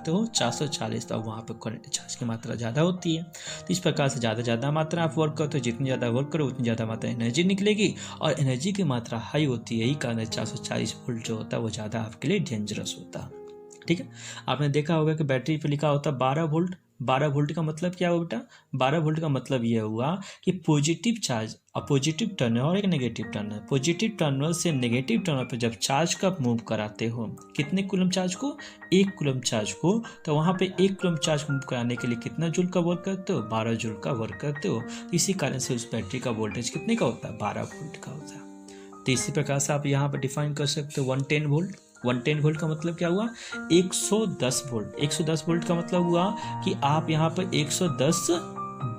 करते हो 440, तो वहाँ पर चार्ज की मात्रा ज़्यादा होती है। तो इस प्रकार से ज़्यादा मात्रा आप वर्क करते हो, जितनी ज़्यादा वर्क करो उतनी ज़्यादा मात्रा एनर्जी निकलेगी, और एनर्जी की मात्रा हाई होती है, यही कारण 440 वोल्ट जो होता है वो ज़्यादा आपके लिए डेंजरस होता है। ठीक है, आपने देखा होगा कि बैटरी पे लिखा होता है 12 वोल्ट। 12 वोल्ट का मतलब क्या हुआ बेटा? 12 वोल्ट का मतलब यह हुआ कि पॉजिटिव चार्ज, पॉजिटिव टर्मिनल और एक नेगेटिव टर्मिनल, पॉजिटिव टर्मिनल से नेगेटिव टर्मिनल पर जब चार्ज का मूव कराते हो, कितने कूलम चार्ज को? 1 कूलम चार्ज को, तो वहाँ पे 1 कूलम चार्ज को मूव कराने के लिए कितना जूल का वर्क करते हो? 12 जूल का वर्क करते हो। इसी कारण से उस बैटरी का वोल्टेज कितने का होता है? 12 वोल्ट का होता है। तो इसी प्रकार से आप यहाँ पर डिफाइन कर सकते हो 110 वोल्ट। 110 वोल्ट का मतलब क्या हुआ? 110 वोल्ट। 110 वोल्ट का मतलब हुआ कि आप यहाँ पर 110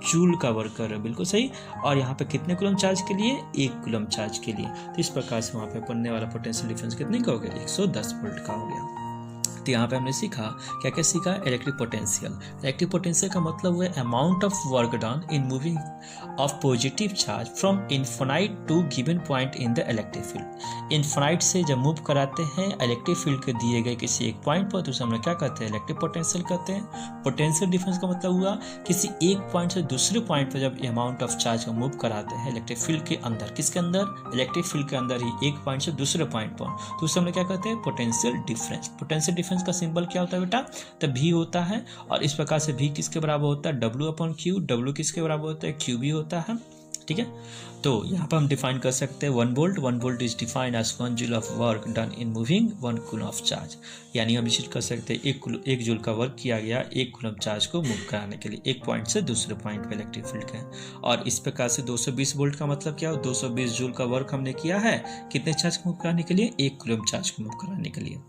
जूल का वर्क कर रहे हो, बिल्कुल सही। और यहाँ पे कितने कूलम चार्ज के लिए? 1 कूलम चार्ज के लिए। तो इस प्रकार से वहाँ पे पड़ने वाला पोटेंशियल डिफरेंस कितने का हो गया? 110 वोल्ट का हो गया। तो यहाँ पे हमने सीखा, क्या क्या सीखा? Electric potential. इलेक्ट्रिक पोटेंशियल का मतलब हुआ amount of work done in moving of positive charge from infinite to given point in the electric field. Infinite से जब मूव कराते हैं इलेक्ट्रिक फील्ड के दिए गए किसी एक पॉइंट पर, तो उसे हम लोग क्या कहते हैं? इलेक्ट्रिक पोटेंशियल कहते हैं। पोटेंशियल डिफरेंस का मतलब हुआ किसी एक पॉइंट से दूसरे पॉइंट पर जब अमाउंट ऑफ चार्ज का मूव कराते हैं इलेक्ट्रिक फील्ड के अंदर, किसके अंदर? इलेक्ट्रिक फील्ड के अंदर ही, एक पॉइंट से दूसरे पॉइंट पर, तो उसे हम लोग क्या कहते हैं? Potential difference. पोटेंशियल डिफरेंस का सिंबल क्या होता है बेटा? तो V होता है, और इस प्रकार से V किसके बराबर होता है? W/Q। W किसके बराबर होता है? QV होता है। ठीक है, तो यहाँ पर हम डिफाइन कर सकते हैं 1 volt. 1 volt is defined as 1 joule of work done in moving 1 coulomb of charge. यानी हम इसे कर सकते हैं 1 जूल का वर्क किया गया 1 कूलम चार्ज को मूव कराने के लिए, एक पॉइंट से दूसरे पॉइंट पे इलेक्ट्रिक फील्ड के। और इस प्रकार से 220 वोल्ट का मतलब क्या हो? 220 जूल का वर्क हमने किया है कितने चार्ज को मूव कराने के लिए? 1 कूलम चार्ज को मूव कराने के लिए।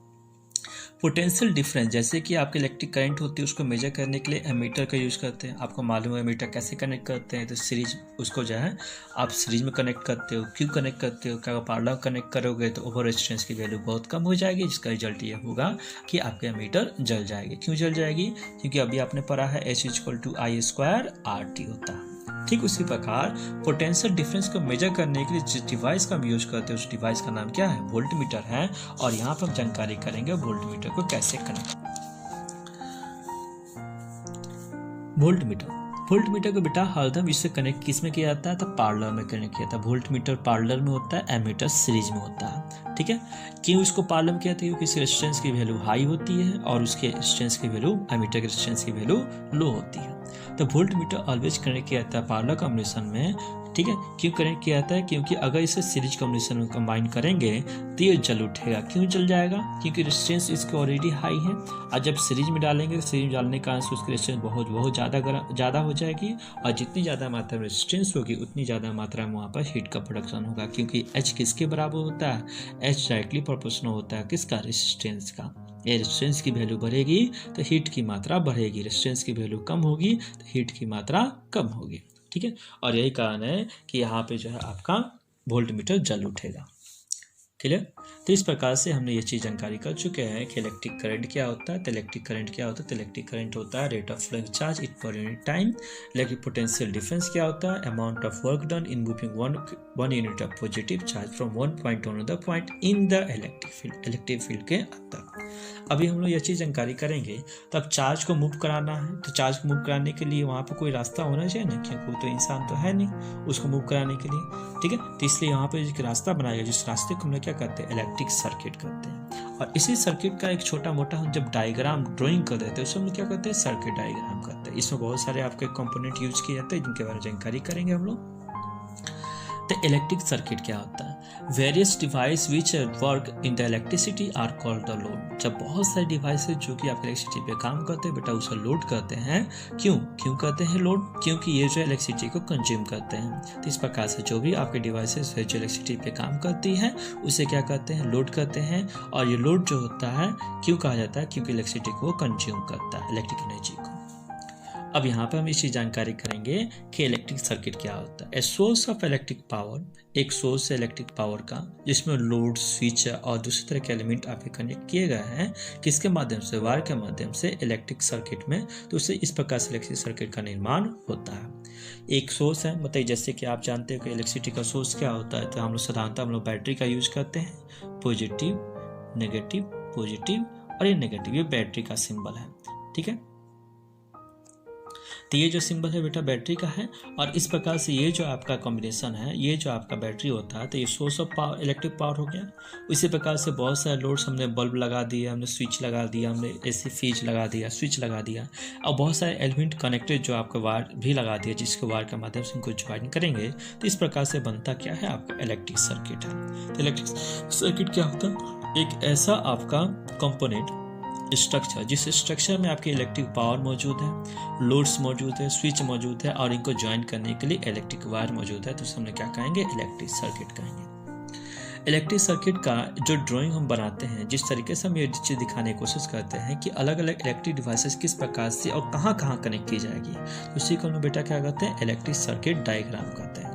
पोटेंशियल डिफरेंस, जैसे कि आपके इलेक्ट्रिक करंट होती है उसको मेजर करने के लिए एमीटर का यूज़ करते हैं। आपको मालूम है एमीटर कैसे कनेक्ट करते हैं? तो सीरीज, उसको जो है आप सीरीज में कनेक्ट करते हो। क्यों कनेक्ट करते हो? क्या पैरेलल कनेक्ट करोगे तो ओवर रेजिस्टेंस की वैल्यू बहुत कम हो जाएगी, जिसका रिजल्ट ये होगा कि आपके एमीटर जल जाएगी। क्यों जल जाएगी? क्योंकि अभी आपने पढ़ा है H = I² होता है। ठीक उसी प्रकार पोटेंशियल डिफरेंस को मेजर करने के लिए जिस डिवाइस का हम यूज करते हैं उस डिवाइस का नाम क्या है? वोल्टमीटर है। और यहाँ पर हम जानकारी करेंगे वोल्टमीटर को कैसे कनेक्ट। वोल्टमीटर को बेटा हरदम इससे कनेक्ट किस में किया जाता है? तो पैरेलल में कनेक्ट किया जाता है। वोल्टमीटर पैरेलल में होता है, एमीटर सीरीज में होता है। ठीक है, क्यों इसको पैरेलल में किया जाता है? क्योंकि इसकी रेजिस्टेंस की वैल्यू हाई होती है और उसके रेजिस्टेंस की वैल्यू, एमीटर की रेजिस्टेंस की वैल्यू लो होती है। तो वोल्टमीटर ऑलवेज कनेक्ट किया जाता है पैरेलल कॉम्बिनेशन में। ठीक है, क्यों कनेक्ट किया जाता है? क्योंकि अगर इसे सीरीज कॉम्बिनेशन में कंबाइन करेंगे तो ये जल उठेगा। क्यों जल जाएगा? क्योंकि रेजिस्टेंस इसकी ऑलरेडी हाई है, और जब सीरीज में डालेंगे तो सीरीज में डालने के कारण से उसकी रेजिस्टेंस बहुत ज़्यादा हो जाएगी, और जितनी ज़्यादा मात्रा में रेजिस्टेंस होगी उतनी ज़्यादा मात्रा में वहाँ पर हीट का प्रोडक्शन होगा। क्योंकि H किसके बराबर होता है? H डायरेक्टली प्रोपोर्शनल होता है किसका? रेजिस्टेंस का। ये रेजिस्टेंस की वैल्यू बढ़ेगी तो हीट की मात्रा बढ़ेगी, रेजिस्टेंस की वैल्यू कम होगी तो हीट की मात्रा कम होगी। ठीक है, और यही कारण है कि यहाँ पे जो है आपका वोल्टमीटर जल उठेगा। क्लियर? तो इस प्रकार से हमने ये चीज़ जानकारी कर चुके हैं कि इलेक्ट्रिक करंट क्या होता है। तो इलेक्ट्रिक करंट क्या होता है? तो इलेक्ट्रिक करंट होता है rate of flux charge in per unit time. Electric potential difference क्या होता है? Amount of work done in moving one unit of positive charge from one point two another point in the electric field के अंदर। अभी हम लोग ये चीज़ जानकारी करेंगे। तो अब चार्ज को मूव कराना है, तो चार्ज को मूव कराने के लिए वहाँ पर कोई रास्ता होना चाहिए ना, क्योंकि कोई तो इंसान तो है नहीं उसको मूव कराने के लिए। ठीक है, तो इसलिए यहाँ पर एक रास्ता बनाया, जिस रास्ते को हम लोग क्या कहते हैं? इलेक्ट्रिक सर्किट कहते हैं। और इसी सर्किट का एक छोटा मोटा हम जब डायग्राम ड्राइंग कर देते हैं उसे हम लोग क्या कहते हैं? सर्किट डायग्राम कहते हैं। इसमें बहुत सारे आपके कंपोनेंट यूज किए जाते हैं जिनके बारे में जानकारी करेंगे हम लोग। तो इलेक्ट्रिक सर्किट क्या होता है? Various device which work in the electricity are called the load. जब बहुत सारे डिवाइस जो कि आप इलेक्ट्रिसिटी पे काम करते हैं बेटा उसे लोड कहते हैं। क्यों कहते हैं लोड? क्योंकि ये जो इलेक्ट्रिसिटी को कंज्यूम करते हैं। तो इस प्रकार से जो भी आपके डिवाइसेस है जो इलेक्ट्रिसिटी पे काम करती हैं उसे क्या कहते हैं? लोड कहते हैं। और ये लोड जो होता है क्यों कहा जाता है? क्योंकि इलेक्ट्रिसिटी को कंज्यूम करता है, इलेक्ट्रिक एनर्जी को। अब यहाँ पर हम इसी जानकारी करेंगे कि इलेक्ट्रिक सर्किट क्या होता है। A source of electric power, एक सोर्स है इलेक्ट्रिक पावर का जिसमें लोड, स्विच और दूसरी तरह के एलिमेंट आपके कनेक्ट किए गए हैं। किसके माध्यम से? वायर के माध्यम से इलेक्ट्रिक सर्किट में। तो उससे इस प्रकार से इलेक्ट्रिक सर्किट का निर्माण होता है। एक सोर्स है, बताइए, जैसे कि आप जानते हो कि इलेक्ट्रिसिटी का सोर्स क्या होता है। तो हम लोग साधारणतः बैटरी का यूज करते हैं, पॉजिटिव नेगेटिव, पॉजिटिव और ये नेगेटिव, ये बैटरी का सिंबल है। ठीक है, तो ये जो सिंबल है बेटा बैटरी का है। और इस प्रकार से ये जो आपका कॉम्बिनेशन है, ये जो आपका बैटरी होता है, तो ये source of power, electric power हो गया। इसी प्रकार से बहुत सारे लोड्स, हमने बल्ब लगा दिया, हमने स्विच लगा दिया, हमने एसी फ्रिज लगा दिया, स्विच लगा दिया, और बहुत सारे एलिमेंट कनेक्टेड जो आपका वायर भी लगा दिया, जिसके वायर के माध्यम से इनको ज्वाइन करेंगे। तो इस प्रकार से बनता क्या है, आपका इलेक्ट्रिक सर्किट है। तो इलेक्ट्रिक सर्किट क्या होता है, एक ऐसा आपका कंपोनेंट स्ट्रक्चर, जिस स्ट्रक्चर में आपकी इलेक्ट्रिक पावर मौजूद है, लोड्स मौजूद है, स्विच मौजूद है, और इनको ज्वाइन करने के लिए इलेक्ट्रिक वायर मौजूद है। तो उसे हमने क्या कहेंगे, इलेक्ट्रिक सर्किट कहेंगे। इलेक्ट्रिक सर्किट का जो ड्राइंग हम बनाते हैं, जिस तरीके से हम ये चीज़ दिखाने की कोशिश करते हैं कि अलग अलग इलेक्ट्रिक डिवाइसेस किस प्रकार से और कहाँ कहाँ कनेक्ट की जाएगी, तो उसी को हम बेटा क्या कहते हैं, इलेक्ट्रिक सर्किट डायग्राम कहते हैं।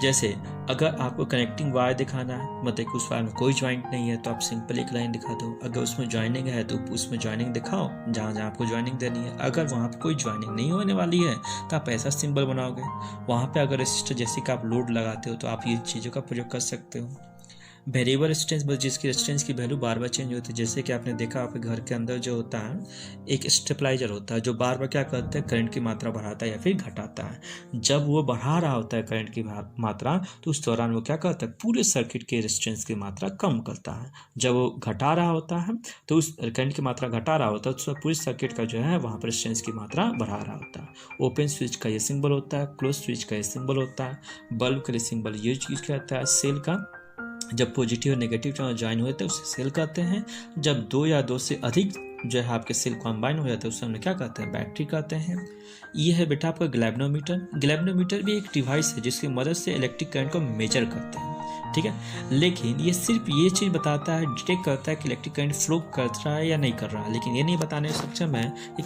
जैसे अगर आपको कनेक्टिंग वायर दिखाना है, मतलब कि उस वायर में कोई ज्वाइंट नहीं है, तो आप सिंपल एक लाइन दिखा दो। अगर उसमें ज्वाइनिंग है तो उसमें ज्वाइनिंग दिखाओ जहाँ जहाँ आपको ज्वाइनिंग देनी है। अगर वहाँ पर कोई ज्वाइनिंग नहीं होने वाली है तो आप ऐसा सिंबल बनाओगे। वहाँ पे अगर रेसिस्टर जैसे कि आप लोड लगाते हो तो आप ये चीज़ों का प्रयोग कर सकते हो। वेरिएबल रेजिस्टेंस, जिसकी रेजिस्टेंस की वैल्यू बार बार चेंज होती है। जैसे कि आपने देखा आपके घर के अंदर जो होता है एक स्टेबलाइजर होता है, जो बार बार क्या करता है, करंट की मात्रा बढ़ाता है या फिर घटाता है। जब वो बढ़ा रहा होता है करंट की मात्रा, तो उस दौरान वो क्या करता है, पूरे सर्किट के रेजिस्टेंस की मात्रा कम करता है। जब वो घटा रहा होता है, तो उस करंट की मात्रा घटा रहा होता है, तो पूरे सर्किट का जो है वहाँ पर रेजिस्टेंस की मात्रा बढ़ा रहा होता है। ओपन स्विच का ये सिंबल होता है, क्लोज स्विच का ये सिंबल होता है। बल्ब का सिंबल ये चीज़ कहता है। सेल का जब पॉजिटिव और नेगेटिव चार्ज ज्वाइन होते हैं उसे सेल कहते हैं। जब दो या दो से अधिक जो है आपके सेल कॉम्बाइन हो जाते हैं उसे हम क्या कहते हैं, बैटरी कहते हैं। ये है बेटा आपका गैल्वेनोमीटर। गैल्वेनोमीटर भी एक डिवाइस है जिसकी मदद से इलेक्ट्रिक करंट को मेजर करते हैं। ठीक है, लेकिन ये सिर्फ ये चीज़ बताता है, डिटेक्ट करता है कि इलेक्ट्रिक करंट फ्लो कर रहा है या नहीं कर रहा है, लेकिन ये नहीं बताने में सक्षम है कि